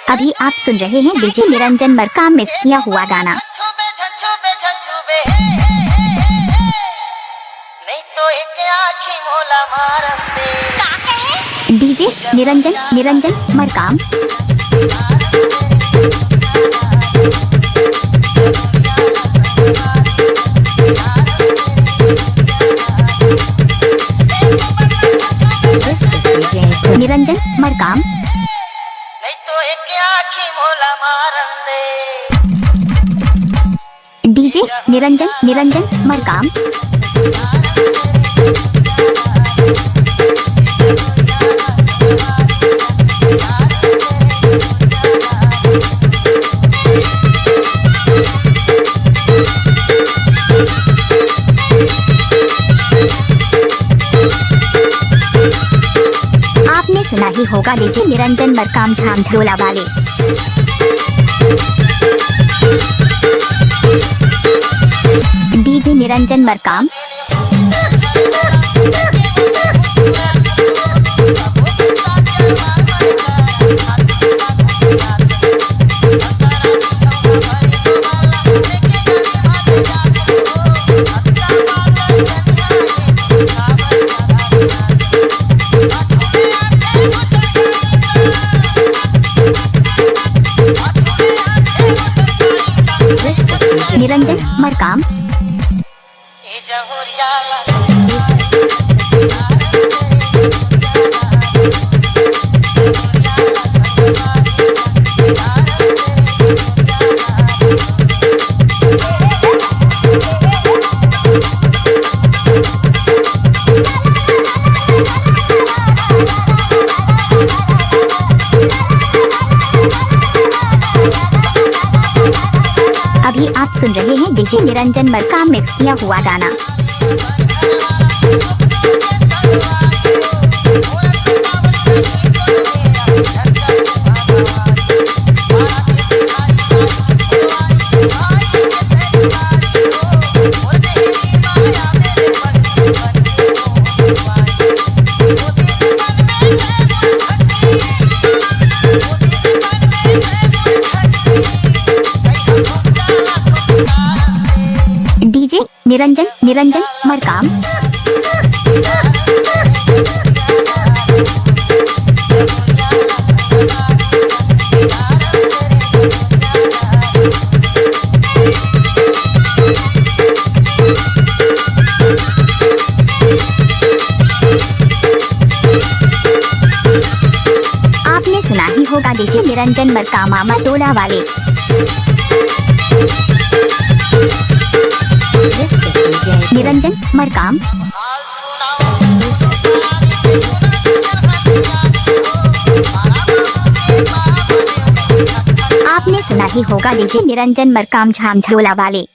अभी आप सुन रहे हैं डीजे निरंजन मरकाम मिक्स किया हुआ गाना। डीजे निरंजन मरकाम। निरंजन मरकाम। डीजे निरंजन मरकाम। आपने सुना ही होगा डीजे निरंजन मरकाम झामझोला वाले। डीजे निरंजन मरकाम। निरंजन मरकाम। अभी आप सुन रहे हैं डीजे निरंजन मरकाम मिक्स किया हुआ गाना। डीजे निरंजन मरकाम। आपने सुना ही होगा डीजे निरंजन मरकाम मामा टोला वाले। निरंजन मरकाम। आपने सुना ही होगा डीजे निरंजन मरकाम झामझोला वाले।